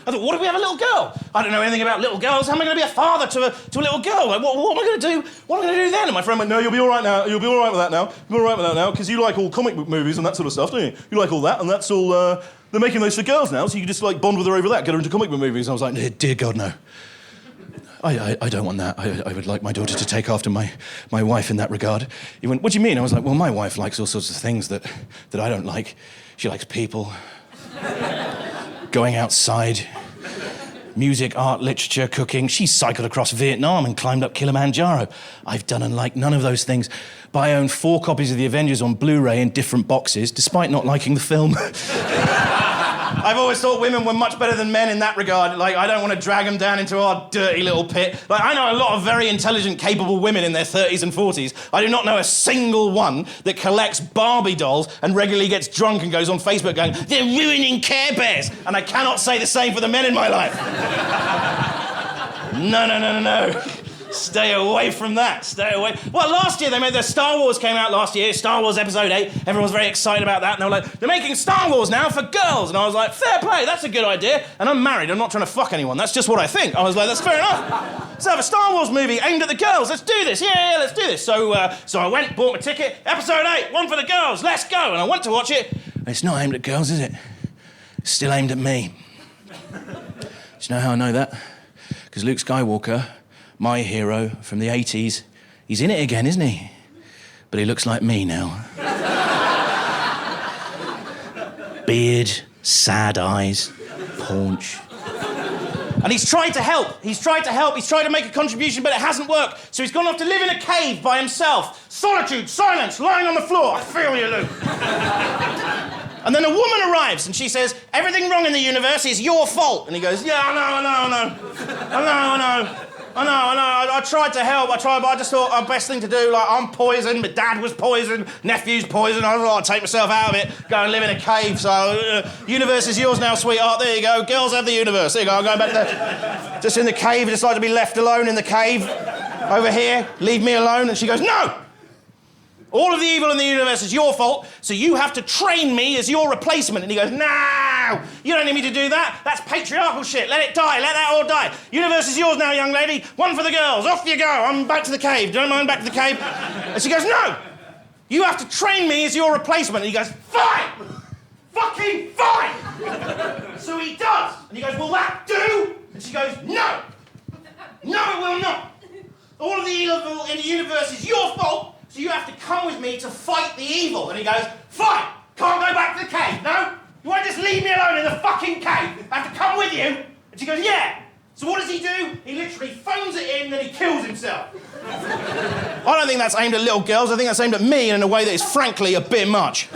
I thought, what if we have a little girl? I don't know anything about little girls. How am I going to be a father to a little girl? Like, what am I going to do? What am I going to do then? And my friend went, no, you'll be all right now. You'll be all right with that now. You'll be all right with that now, because you like all comic book movies and that sort of stuff, don't you? You like all that, and that's all... they're making those for girls now, so you can just, like, bond with her over that, get her into comic book movies. And I was like, dear God, no. I don't want that. I would like my daughter to take after my wife in that regard. He went, what do you mean? I was like, well, my wife likes all sorts of things that I don't like. She likes people, going outside, music, art, literature, cooking. She cycled across Vietnam and climbed up Kilimanjaro. I've done and liked none of those things. But I own 4 copies of The Avengers on Blu-ray in different boxes, despite not liking the film. I've always thought women were much better than men in that regard. Like, I don't want to drag them down into our dirty little pit. Like, I know a lot of very intelligent, capable women in their 30s and 40s. I do not know a single one that collects Barbie dolls and regularly gets drunk and goes on Facebook going, they're ruining Care Bears. And I cannot say the same for the men in my life. No. Stay away from that. Stay away. Well, last year the Star Wars came out last year. Star Wars Episode 8. Everyone was very excited about that. And they were like, they're making Star Wars now for girls. And I was like, fair play. That's a good idea. And I'm married. I'm not trying to fuck anyone. That's just what I think. I was like, that's fair enough. Let's have a Star Wars movie aimed at the girls. Let's do this. Yeah, let's do this. So I went, bought my ticket. Episode 8, one for the girls. Let's go. And I went to watch it. It's not aimed at girls, is it? It's still aimed at me. Do you know how I know that? Because Luke Skywalker, my hero from the 80s, he's in it again, isn't he? But he looks like me now. Beard, sad eyes, paunch. And he's tried to help. He's tried to make a contribution, but it hasn't worked. So he's gone off to live in a cave by himself. Solitude, silence, lying on the floor. I feel you, Luke. And then a woman arrives and she says, everything wrong in the universe is your fault. And he goes, yeah, I know. I tried to help, but I just thought the best thing to do, like, I'm poisoned, my dad was poisoned, nephew's poisoned, I thought I'd take myself out of it, go and live in a cave, so, universe is yours now, sweetheart, there you go, girls have the universe, there you go, I'm going back to just in the cave, I just like to be left alone in the cave, over here, leave me alone, and she goes, no! All of the evil in the universe is your fault, so you have to train me as your replacement. And he goes, no, you don't need me to do that. That's patriarchal shit. Let it die. Let that all die. Universe is yours now, young lady. One for the girls. Off you go. I'm back to the cave. Don't mind back to the cave. And she goes, no, you have to train me as your replacement. And he goes, fine. Fucking fine. So he does. And he goes, will that do? And she goes, no. No, it will not. All of the evil in the universe is your fault. So you have to come with me to fight the evil. And he goes, fine, can't go back to the cave, no? You won't just leave me alone in the fucking cave? I have to come with you? And she goes, yeah. So what does he do? He literally phones it in, then he kills himself. I don't think that's aimed at little girls. I think that's aimed at me in a way that is frankly a bit much.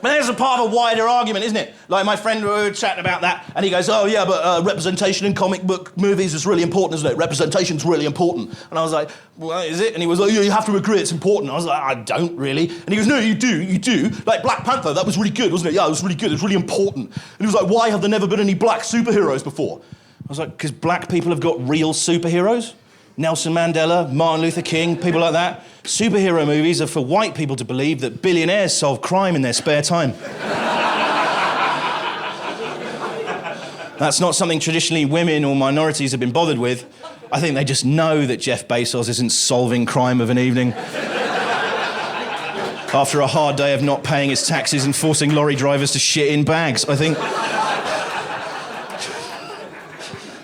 But there's a part of a wider argument, isn't it? Like, my friend, we were chatting about that, and he goes, oh, yeah, but representation in comic book movies is really important, isn't it? Representation's really important. And I was like, well, is it? And he was like, yeah, you have to agree it's important. I was like, I don't really. And he goes, no, you do. Like, Black Panther, that was really good, wasn't it? Yeah, it was really good, it was really important. And he was like, why have there never been any black superheroes before? I was like, because black people have got real superheroes. Nelson Mandela, Martin Luther King, people like that. Superhero movies are for white people to believe that billionaires solve crime in their spare time. That's not something traditionally women or minorities have been bothered with. I think they just know that Jeff Bezos isn't solving crime of an evening. After a hard day of not paying his taxes and forcing lorry drivers to shit in bags, I think.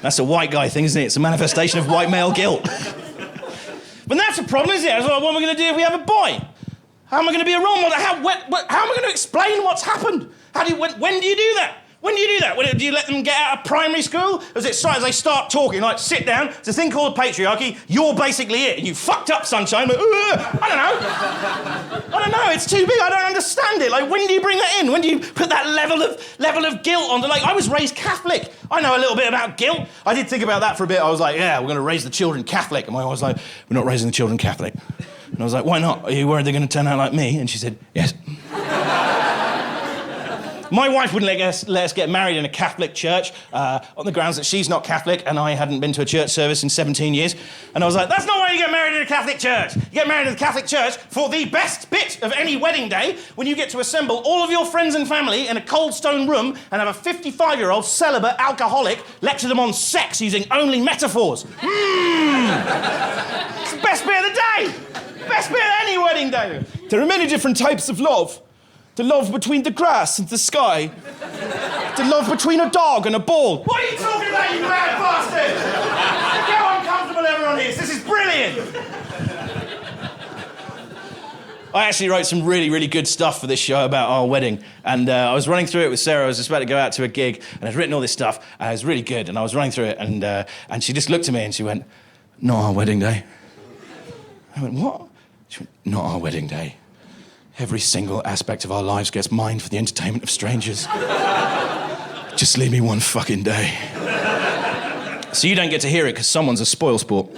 That's a white guy thing, isn't it? It's a manifestation of white male guilt. But that's a problem, isn't it? It's like, what am I going to do if we have a boy? How am I going to be a role model? How am I going to explain what's happened? When do you do that? When do you do that? Do you let them get out of primary school? As they start talking, like, sit down, it's a thing called patriarchy, you're basically it, and you fucked up, sunshine, but, I don't know, it's too big, I don't understand it. Like, when do you bring that in? When do you put that level of guilt onto, like, I was raised Catholic. I know a little bit about guilt. I did think about that for a bit. I was like, yeah, we're going to raise the children Catholic. And my wife was like, we're not raising the children Catholic. And I was like, why not? Are you worried they're going to turn out like me? And she said, yes. My wife wouldn't let us get married in a Catholic church on the grounds that she's not Catholic and I hadn't been to a church service in 17 years. And I was like, that's not why you get married in a Catholic church. You get married in a Catholic church for the best bit of any wedding day, when you get to assemble all of your friends and family in a cold stone room and have a 55-year-old celibate alcoholic lecture them on sex using only metaphors. It's the best bit of the day. Best bit of any wedding day. There are many different types of love. The love between the grass and the sky. The love between a dog and a ball. What are you talking about, you mad bastard? Look how uncomfortable everyone is. This is brilliant. I actually wrote some really, really good stuff for this show about our wedding. And I was running through it with Sarah. I was just about to go out to a gig, and I'd written all this stuff, and it was really good. And I was running through it, and she just looked at me and she went, "Not our wedding day." I went, "What?" She went, "Not our wedding day. Every single aspect of our lives gets mined for the entertainment of strangers. Just leave me one fucking day." So you don't get to hear it because someone's a spoilsport.